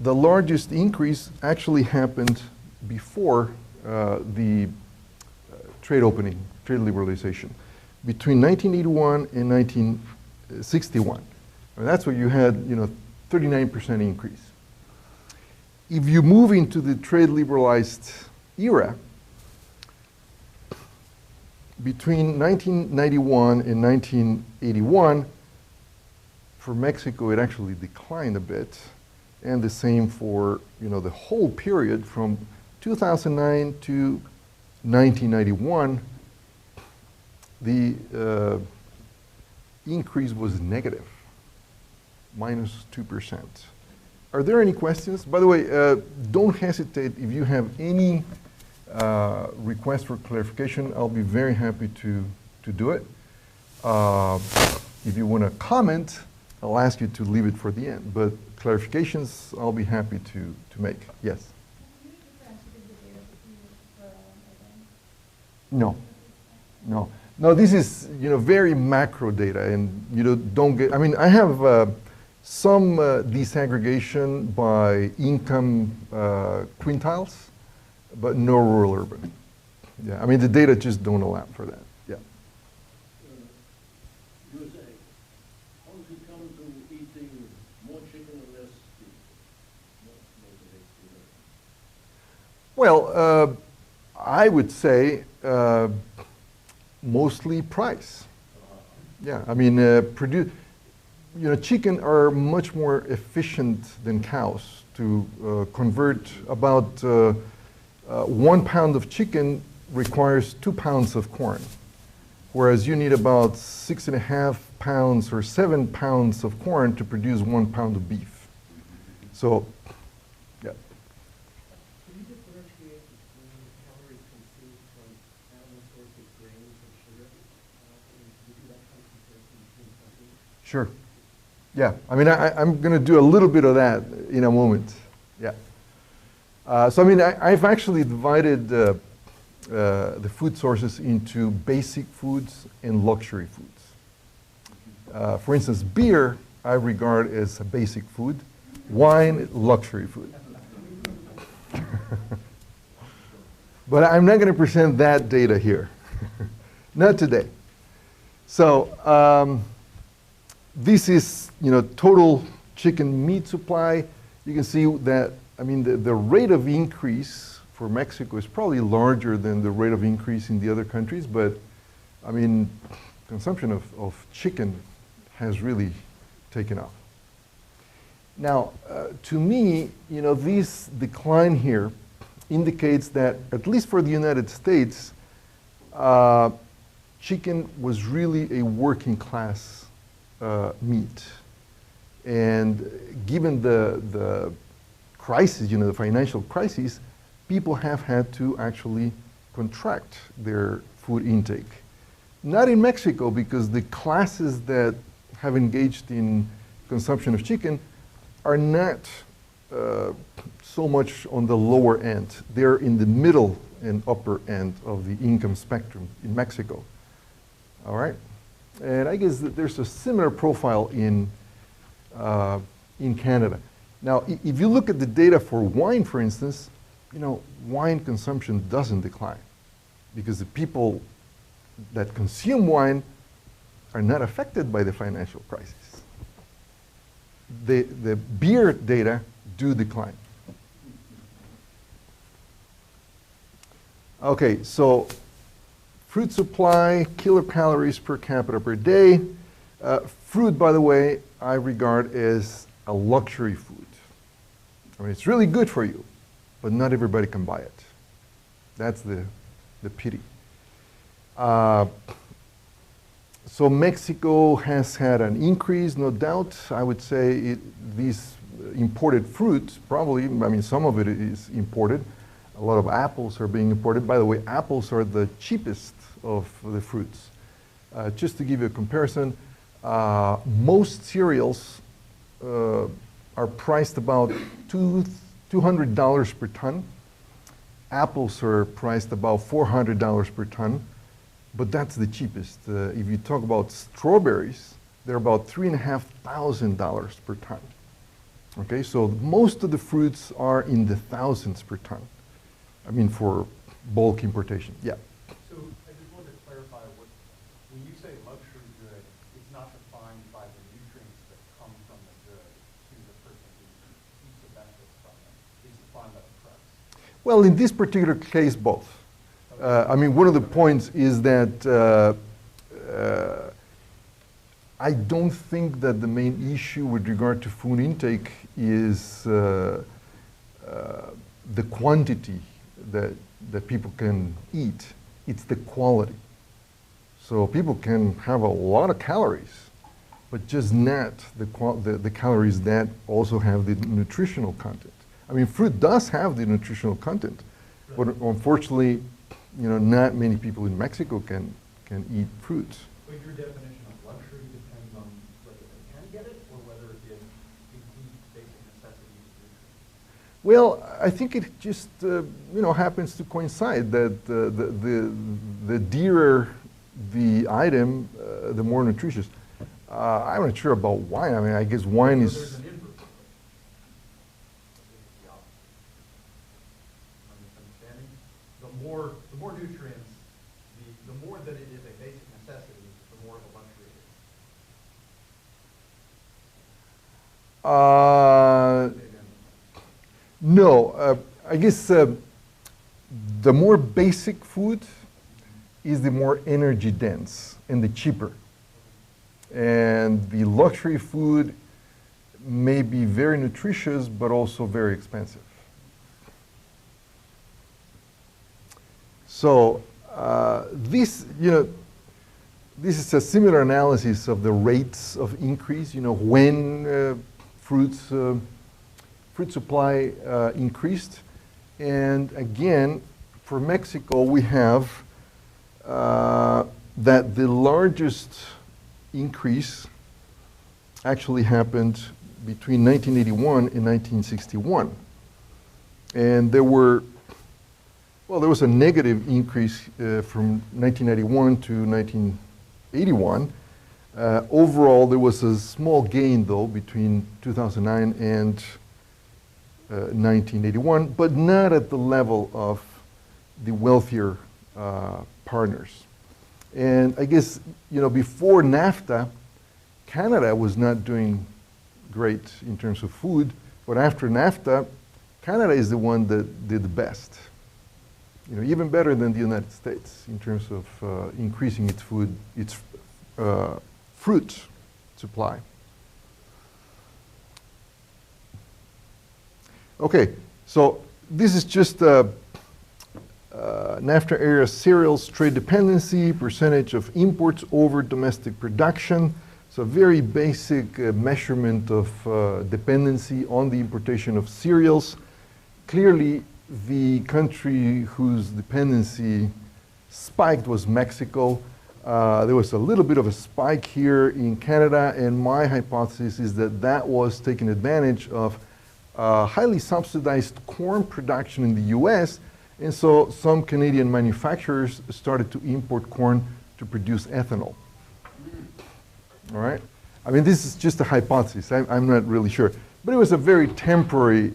the largest increase actually happened before the trade opening, trade liberalization, between 1981 and 1961. And that's where you had, 39% increase. If you move into the trade liberalized era, between 1991 and 1981, for Mexico, it actually declined a bit, and the same for the whole period from 2009 to 1991. The increase was negative, -2%. Are there any questions? By the way, don't hesitate if you have any request for clarification. I'll be very happy to do it. If you want to comment, I'll ask you to leave it for the end. But clarifications, I'll be happy to make. Yes? No. No, this is very macro data, and don't get. I mean, I have some disaggregation by income quintiles, but no rural urban. Yeah, I mean the data just don't allow for that. Yeah. USA, how does it come to eating more chicken and less beef? Well, I would say mostly price. Yeah, I mean, chicken are much more efficient than cows to convert. About 1 pound of chicken requires 2 pounds of corn, whereas you need about 6.5 pounds or 7 pounds of corn to produce 1 pound of beef. So, yeah. Can you differentiate between calories consumed from animal sources, grains, and sugar? Can you do that kind of comparison between countries? Sure. Yeah, I mean, I'm going to do a little bit of that in a moment. Yeah. So, I mean, I've actually divided the food sources into basic foods and luxury foods. For instance, beer I regard as a basic food, wine, luxury food. But I'm not going to present that data here. Not today. So, this is, total chicken meat supply. You can see that, I mean, the rate of increase for Mexico is probably larger than the rate of increase in the other countries, but, I mean, consumption of chicken has really taken off. Now, to me, this decline here indicates that, at least for the United States, chicken was really a working class meat. And given the crisis, the financial crisis, people have had to actually contract their food intake. Not in Mexico, because the classes that have engaged in consumption of chicken are not so much on the lower end. They're in the middle and upper end of the income spectrum in Mexico. All right? And I guess that there's a similar profile in Canada. Now, if you look at the data for wine, for instance, wine consumption doesn't decline because the people that consume wine are not affected by the financial crisis. The beer data do decline. Okay, so fruit supply, kilocalories per capita per day. Fruit, by the way, I regard as a luxury food. I mean, it's really good for you, but not everybody can buy it. That's the pity. So Mexico has had an increase, no doubt. I would say these imported fruits, probably, I mean, some of it is imported. A lot of apples are being imported. By the way, apples are the cheapest of the fruits. Just to give you a comparison, most cereals are priced about $200 per ton. Apples are priced about $400 per ton, but that's the cheapest. If you talk about strawberries, they're about $3,500 per ton. Okay, so most of the fruits are in the thousands per ton. I mean, for bulk importation. Yeah. So I just wanted to clarify when you say luxury good, it's not defined by the nutrients that come from the good to the person who eats the benefits from it. It's defined by the price. Well, in this particular case, both. I mean, one of the points is that I don't think that the main issue with regard to food intake is the quantity that people can eat. It's the quality. So people can have a lot of calories, but just not the calories that also have the nutritional content. I mean, fruit does have the nutritional content, but unfortunately, not many people in Mexico can eat fruits. But your definition of luxury depends on whether they can get it or whether it includes basic necessities of nutrients. Well, I think it just happens to coincide that the dearer the item, the more nutritious. I'm not sure about wine. I mean, I guess wine is. There's an inverse. Understanding? The more nutrients, the more that it is a basic necessity, the more of a luxury it is. No, I guess the more basic food is the more energy dense and the cheaper. And the luxury food may be very nutritious, but also very expensive. So this is a similar analysis of the rates of increase. When fruit supply increased, and again, for Mexico, we have that the largest increase actually happened between 1981 and 1961. And there was a negative increase from 1991 to 1981. Overall, there was a small gain, though, between 2009 and 1981, but not at the level of the wealthier partners. And I guess, before NAFTA, Canada was not doing great in terms of food, but after NAFTA, Canada is the one that did the best. Even better than the United States in terms of increasing its fruit supply. Okay, so this is just NAFTA area cereals trade dependency, percentage of imports over domestic production. So a very basic measurement of dependency on the importation of cereals. Clearly, the country whose dependency spiked was Mexico. There was a little bit of a spike here in Canada, and my hypothesis is that was taking advantage of highly subsidized corn production in the US, and so some Canadian manufacturers started to import corn to produce ethanol. All right? I mean, this is just a hypothesis. I'm not really sure. But it was a very temporary,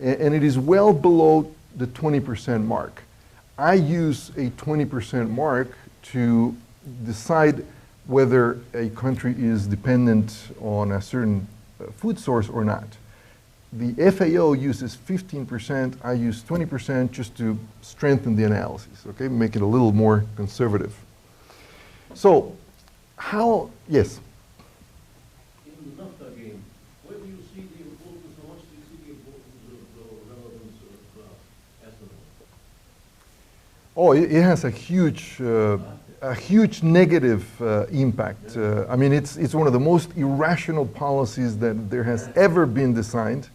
and it is well below the 20% mark. I use a 20% mark to decide whether a country is dependent on a certain food source or not. The FAO uses 15%, I use 20% just to strengthen the analysis, okay? Make it a little more conservative. So, yes? In the NAFTA game, where do you see the importance, how much do you see the importance of the relevance of ethanol? Oh, it has a huge negative impact. I mean, it's one of the most irrational policies that there has ever been designed.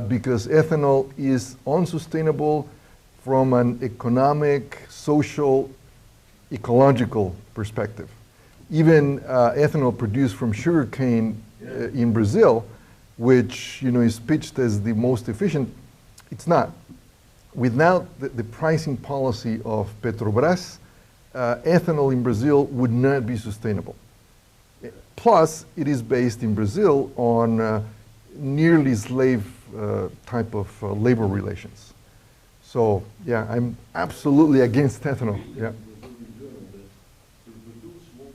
Because ethanol is unsustainable from an economic, social, ecological perspective. Even ethanol produced from sugarcane in Brazil, which is pitched as the most efficient, it's not. Without the pricing policy of Petrobras, ethanol in Brazil would not be sustainable. Plus, it is based in Brazil on nearly slave type of labor relations. So yeah, I'm absolutely against ethanol. Yeah. To produce 1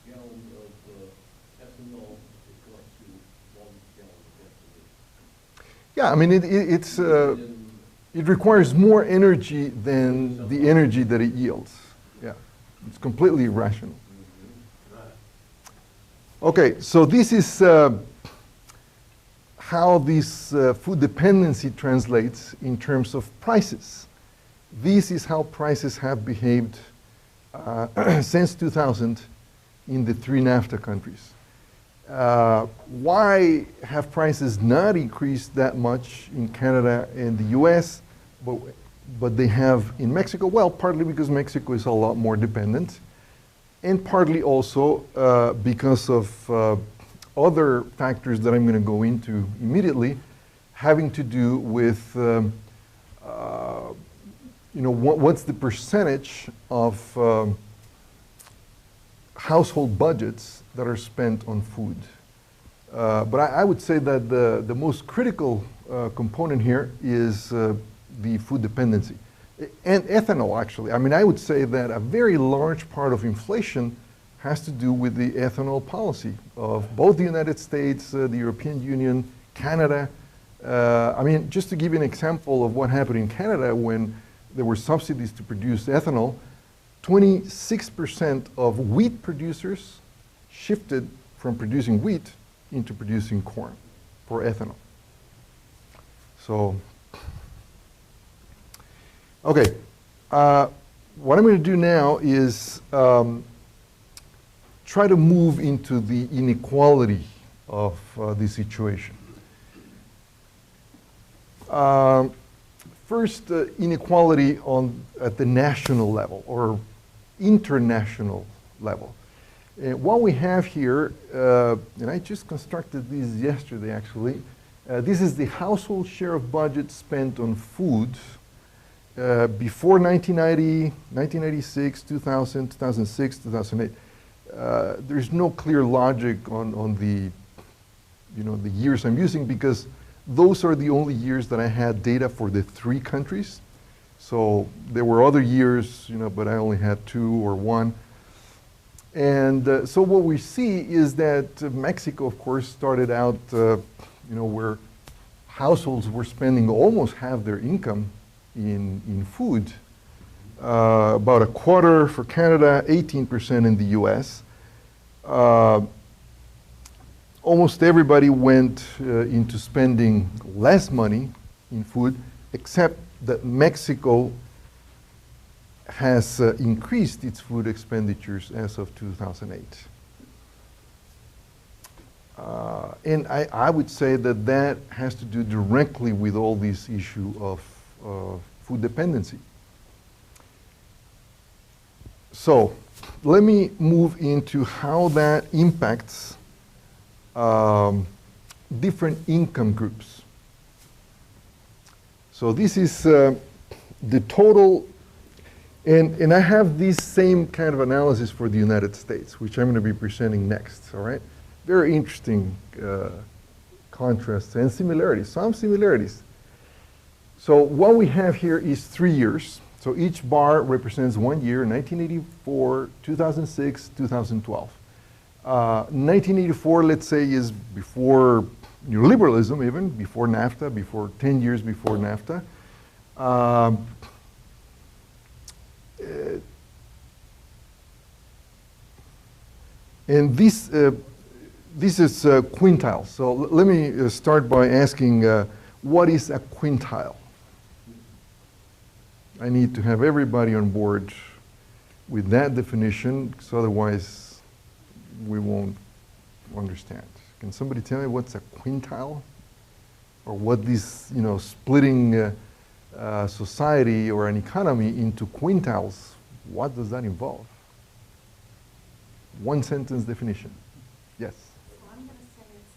gallon of ethanol, it costs you 1 gallon of gasoline. Yeah, I mean, it requires more energy than the energy that it yields. Yeah, it's completely irrational. Okay, so this is how this food dependency translates in terms of prices. This is how prices have behaved since 2000 in the 3 NAFTA countries. Why have prices not increased that much in Canada and the US, but they have in Mexico? Well, partly because Mexico is a lot more dependent, and partly also because of other factors that I'm going to go into immediately, having to do with what's the percentage of household budgets that are spent on food. But I would say that the most critical component here is the food dependency. And ethanol, actually. I mean, I would say that a very large part of inflation has to do with the ethanol policy of both the United States, the European Union, Canada. I mean, just to give you an example of what happened in Canada when there were subsidies to produce ethanol, 26% of wheat producers shifted from producing wheat into producing corn for ethanol. So, okay, what I'm going to do now is try to move into the inequality of the situation. First, inequality at the national level or international level. What we have here, and I just constructed these yesterday actually, this is the household share of budget spent on food before 1990, 1996, 2000, 2006, 2008. There's no clear logic on the, the years I'm using because those are the only years that I had data for the 3 countries. So there were other years, but I only had 2 or 1. And so what we see is that Mexico, of course, started out, where households were spending almost half their income in food. About a quarter for Canada, 18% in the US. Almost everybody went into spending less money in food, except that Mexico has increased its food expenditures as of 2008. And I would say that that has to do directly with all this issue of food dependency. So let me move into how that impacts different income groups. So this is the total, and I have this same kind of analysis for the United States, which I'm going to be presenting next, all right? Very interesting contrasts and similarities, some similarities. So what we have here is 3 years. So each bar represents 1 year, 1984, 2006, 2012. 1984, let's say, is before neoliberalism even, before NAFTA, before 10 years before NAFTA. And this is quintile. So let me start by asking, what is a quintile? I need to have everybody on board with that definition, because otherwise we won't understand. Can somebody tell me what's a quintile? Or what this, splitting society or an economy into quintiles, what does that involve? One sentence definition. Yes? So I'm going to say it's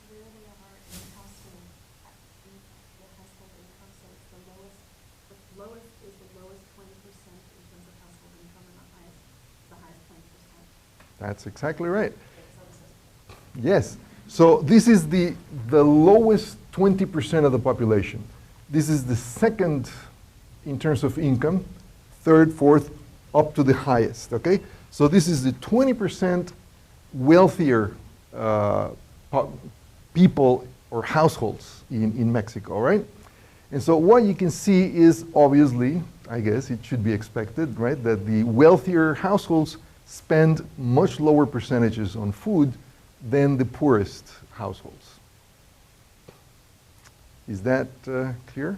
where they are in household income, so it's the lowest is the lowest 20% in terms of household income and the highest 20%. That's exactly right. Yes. So this is the lowest 20% of the population. This is the second in terms of income, third, fourth, up to the highest, okay? So this is the 20% wealthier people or households in Mexico, right? And so what you can see is obviously, I guess it should be expected, right, that the wealthier households spend much lower percentages on food than the poorest households. Is that clear?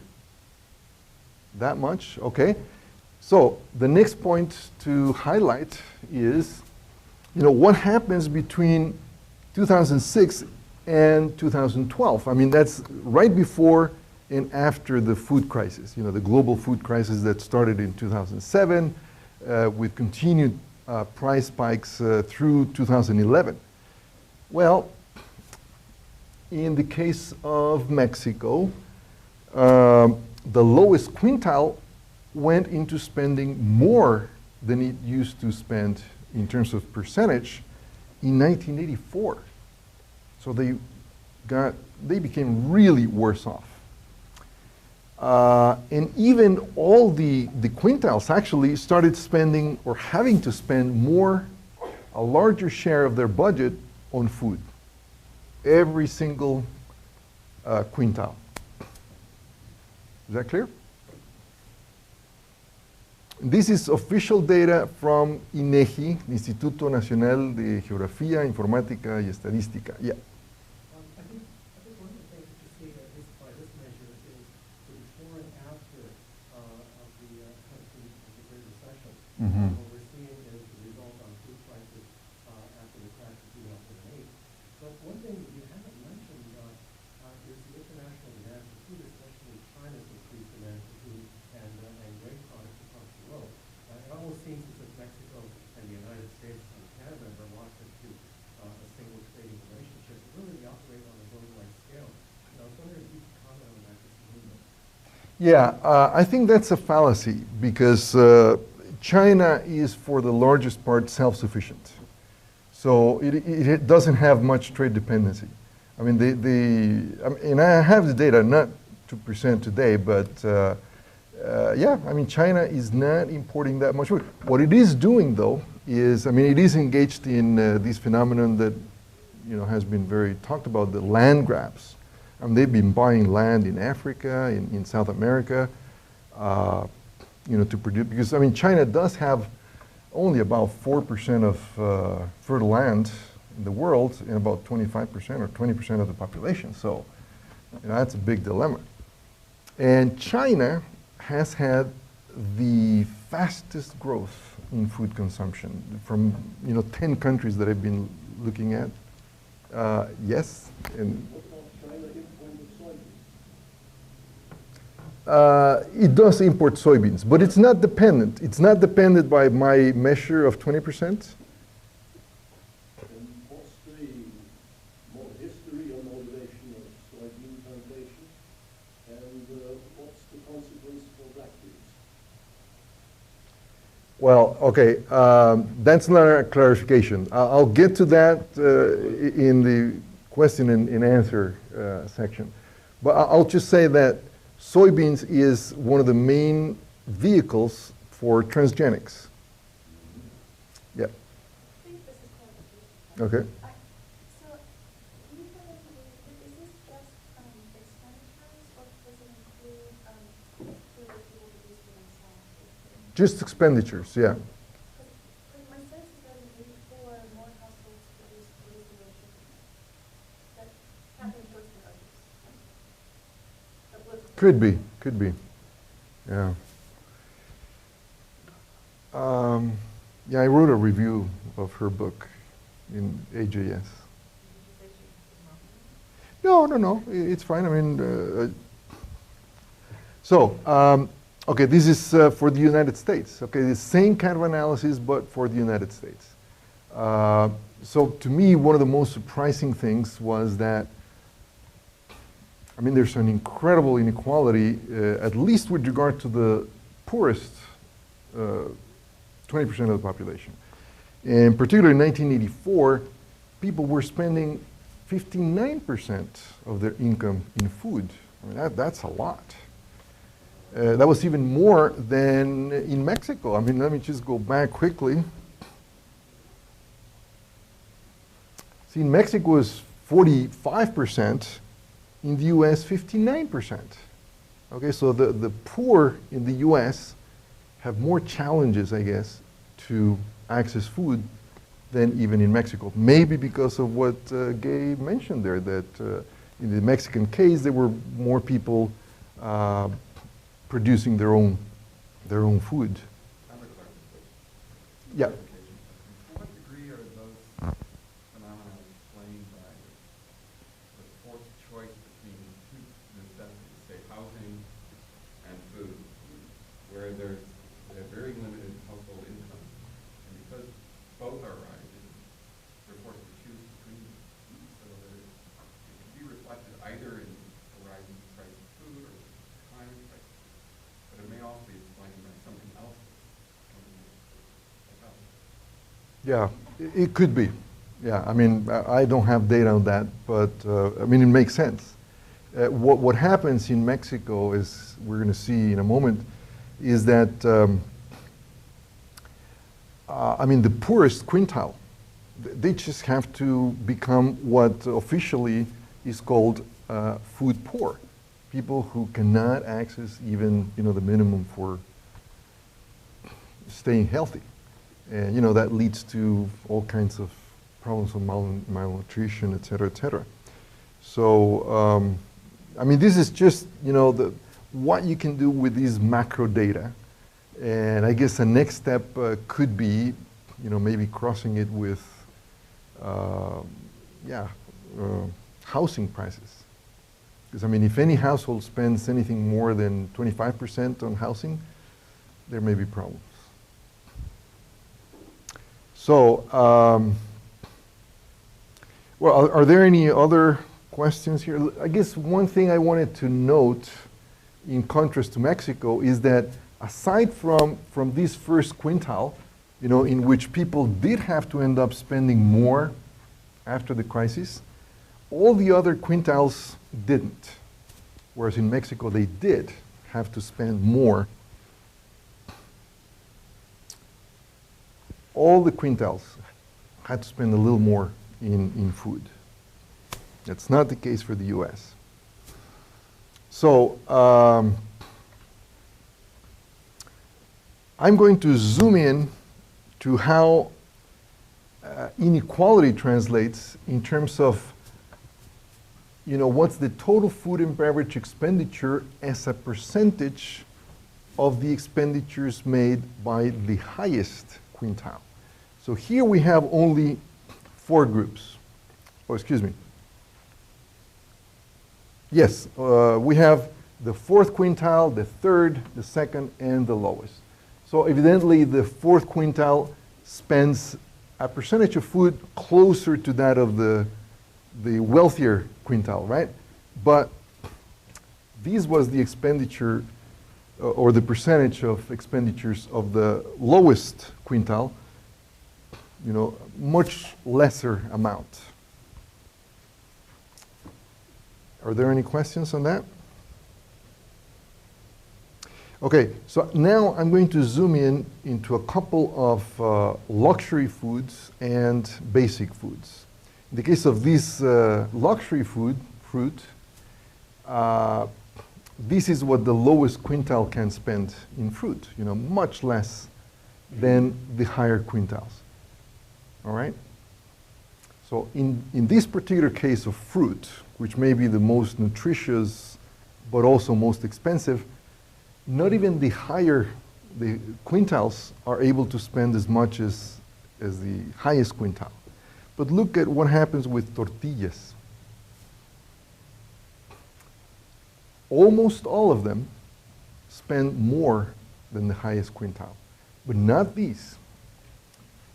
That much? Okay. So the next point to highlight is, what happens between 2006 and 2012. I mean, that's right before and after the food crisis, the global food crisis that started in 2007 with continued price spikes through 2011. Well, in the case of Mexico, the lowest quintile went into spending more than it used to spend in terms of percentage in 1984. So they became really worse off. And even all the quintiles actually started spending or having to spend a larger share of their budget on food. Every single quintile. Is that clear? This is official data from INEGI, Instituto Nacional de Geografía, Informática y Estadística. Yeah. I think one of the things that you see at least by this measure is the before and after of the country of the Great Recession. Mm-hmm. What we're seeing is the result on food prices after the crash of 2008. But one thing that you haven't mentioned is the international demand for food, especially China's increased demand for food and grain products across the world. It almost seems as if Mexico and the United States and Canada are reluctant to a single trading relationship. Really, they operate on a worldwide scale. And I was wondering if you could comment on that just a little bit. Yeah, I think that's a fallacy because China is, for the largest part, self-sufficient. So it doesn't have much trade dependency. I mean, and I have the data not to present today, but yeah, I mean, China is not importing that much food. What it is doing, though, is, I mean, it is engaged in this phenomenon that, has been very talked about, the land grabs. I mean, they've been buying land in Africa, in South America, to produce, because, I mean, China does have only about 4% of fertile land in the world and about 25% or 20% of the population. So that's a big dilemma. And China has had the fastest growth in food consumption from 10 countries that I've been looking at. Yes, and What about China importing soybeans? it does import soybeans, but it's not dependent. It's not dependent by my measure of 20%. And what's the history or motivation of soybean plantation? And what's the consequence for black beans? Well, okay, that's not a clarification. I'll get to that in the question and answer section. But I'll just say that soybeans is one of the main vehicles for transgenics. Yeah. I think this is clarification. Okay. So, can you tell us, is this just expenditures, or does it include food that people produce for themselves? Just expenditures, yeah. Because my sense is that in 84, more households produced food than they should. That happened towards the others. Could be, yeah. Yeah, I wrote a review of her book in AJS. No, it's fine. I mean, okay, this is for the United States. Okay, the same kind of analysis, but for the United States. So to me, one of the most surprising things was that, I mean, there's an incredible inequality, at least with regard to the poorest 20% of the population. And particularly in 1984, people were spending 59% of their income in food. I mean, that's a lot. That was even more than in Mexico. I mean, let me just go back quickly. See, in Mexico was 45%, in the US, 59%. Okay, so the poor in the US have more challenges, I guess, to access food than even in Mexico. Maybe because of what Gay mentioned there, that in the Mexican case, there were more people producing their own food. Yeah. To what degree are those phenomena explained by the forced choice between two necessities, say housing and food, where there's a very limited household income, and because both are rising, they're forced to choose between them. So that it can be reflected either in the rising price of food or the declining price of food, but it may also be explained by something else. Yeah, it could be. Yeah, I mean, I don't have data on that, but I mean, it makes sense. What happens in Mexico is, we're going to see in a moment, is that, I mean, the poorest quintile, they just have to become what officially is called food poor. People who cannot access even, you know, the minimum for staying healthy. And, you know, that leads to all kinds of problems of malnutrition, et cetera, et cetera. So, I mean, this is just, you know, what you can do with these macro data. And I guess the next step could be, you know, maybe crossing it with, housing prices. Because, I mean, if any household spends anything more than 25% on housing, there may be problems. So, well, are there any other questions here? I guess one thing I wanted to note, in contrast to Mexico, is that aside from this first quintile, you know, in which people did have to end up spending more after the crisis, all the other quintiles didn't. Whereas in Mexico, they did have to spend more. All the quintiles had to spend a little more in food. That's not the case for the US. So I'm going to zoom in to how inequality translates in terms of, you know, what's the total food and beverage expenditure as a percentage of the expenditures made by the highest quintile. So here we have only 4 groups. Oh, excuse me. Yes, we have the 4th quintile, the 3rd, the 2nd, and the lowest. So evidently the 4th quintile spends a percentage of food closer to that of the wealthier quintile, right? But this was the expenditure or the percentage of expenditures of the lowest quintile, you know, much lesser amount. Are there any questions on that? Okay, so now I'm going to zoom in into a couple of luxury foods and basic foods. In the case of this luxury fruit, this is what the lowest quintile can spend in fruit, you know, much less than the higher quintiles. All right? So in this particular case of fruit, which may be the most nutritious but also most expensive, not even the quintiles are able to spend as much as the highest quintile. But look at what happens with tortillas. Almost all of them spend more than the highest quintile, but not these,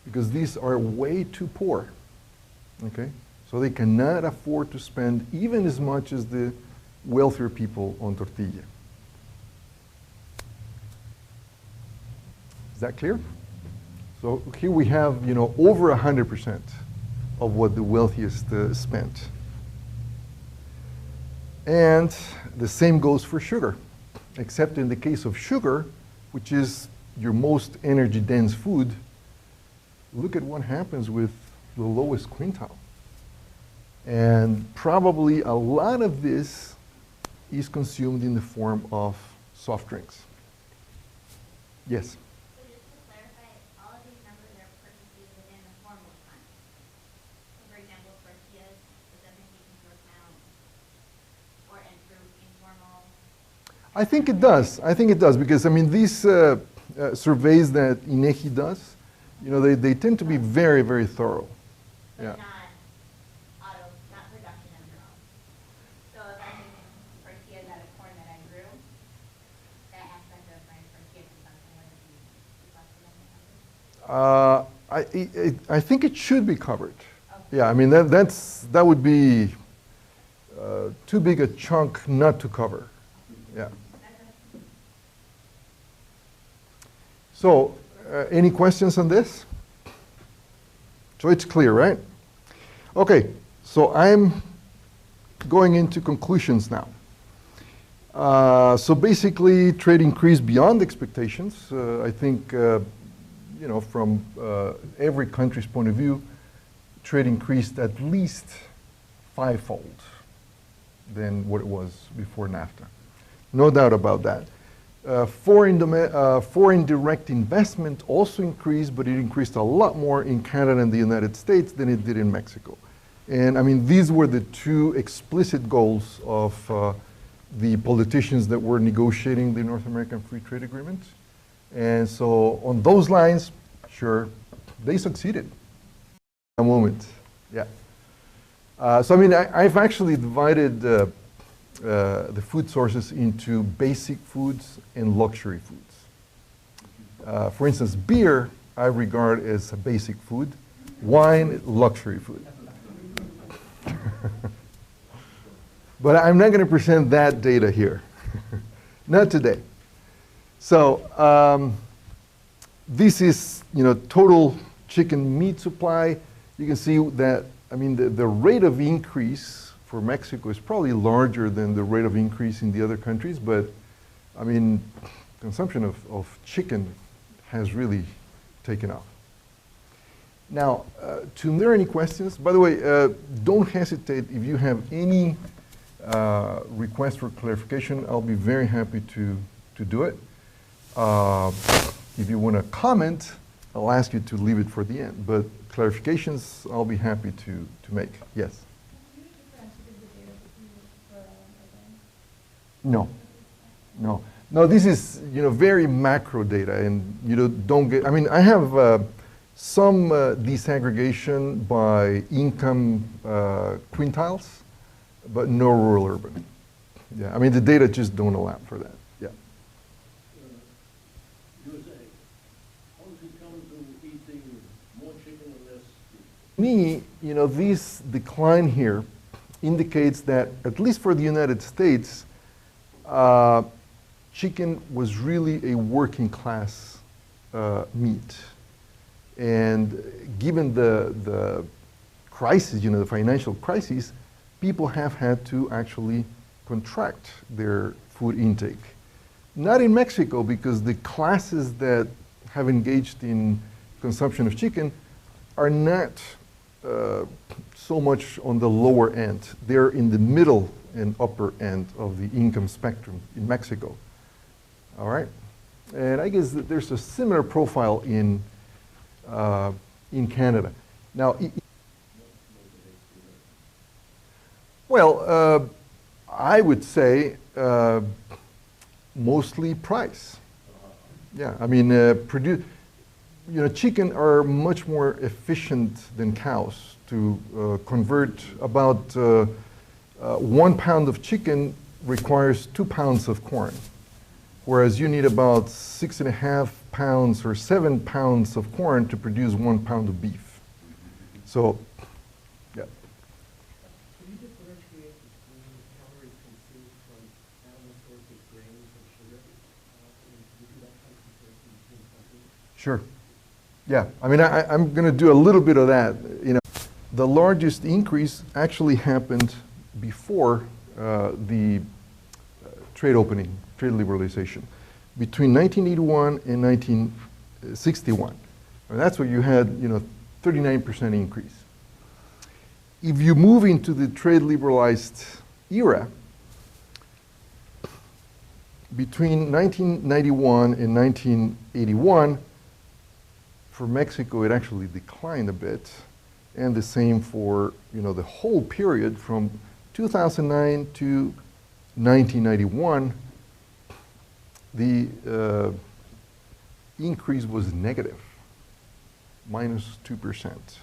because these are way too poor, okay? So they cannot afford to spend even as much as the wealthier people on tortilla. Is that clear? So here we have, you know, over 100% of what the wealthiest spent. And the same goes for sugar, except in the case of sugar, which is your most energy-dense food, look at what happens with the lowest quintile. And probably a lot of this is consumed in the form of soft drinks. Yes? So just to clarify, all of these numbers are purchased within the formal time. So for example, tortillas, does that take into account, or and through informal? I think it does. I think it does, because I mean these surveys that INEGI does, you know, they tend to be very, very thorough. But Yeah. not production of your own. So if I'm making tortillas out of corn that I grew, that aspect of my tortilla consumption wouldn't be reflected in the numbers? I think it should be covered. Okay. Yeah, I mean that would be too big a chunk not to cover. Yeah. So, any questions on this? So it's clear, right? Okay, so I'm going into conclusions now. So basically, trade increased beyond expectations. I think, you know, from every country's point of view, trade increased at least fivefold than what it was before NAFTA. No doubt about that. Foreign direct investment also increased, but it increased a lot more in Canada and the United States than it did in Mexico. And I mean, these were the two explicit goals of the politicians that were negotiating the North American Free Trade Agreement. And so on those lines, sure, they succeeded. A moment, yeah. So I mean, I've actually divided the food sources into basic foods and luxury foods. For instance, beer I regard as a basic food, wine, luxury food. But I'm not going to present that data here, not today. So this is, you know, total chicken meat supply. You can see that, I mean, the rate of increase for Mexico is probably larger than the rate of increase in the other countries, but I mean, consumption of chicken has really taken off. Now, are there any questions? By the way, don't hesitate if you have any request for clarification. I'll be very happy to do it. If you want to comment, I'll ask you to leave it for the end, but clarifications I'll be happy to make. Yes? No, no, no. This is, you know, very macro data, and you know, don't get. I mean, I have some disaggregation by income quintiles, but no rural urban. Yeah, I mean, the data just don't allow for that. Yeah. USA, how does it come to eating more chicken and less beef? Me, you know, this decline here indicates that, at least for the United States, chicken was really a working class meat. And given the crisis, you know, the financial crisis, people have had to actually contract their food intake. Not in Mexico, because the classes that have engaged in consumption of chicken are not so much on the lower end. They're in the middle and upper end of the income spectrum in Mexico. All right? And I guess that there's a similar profile in Canada. Now, well, I would say mostly price. Yeah, I mean, you know, chicken are much more efficient than cows to convert. About 1 pound of chicken requires 2 pounds of corn, whereas you need about 6.5 pounds or 7 pounds of corn to produce 1 pound of beef. So, yeah. Can you differentiate between calories consumed from animal sources, grains, and sugar? Can you do that kind of comparison between countries? Sure. Yeah, I mean, I'm going to do a little bit of that. You know, the largest increase actually happened before the trade opening, trade liberalization. Between 1981 and 1961, and that's where you had, 39% increase. If you move into the trade liberalized era, between 1991 and 1981, for Mexico, it actually declined a bit, and the same for the whole period from 2009 to 1991. The increase was negative, -2%.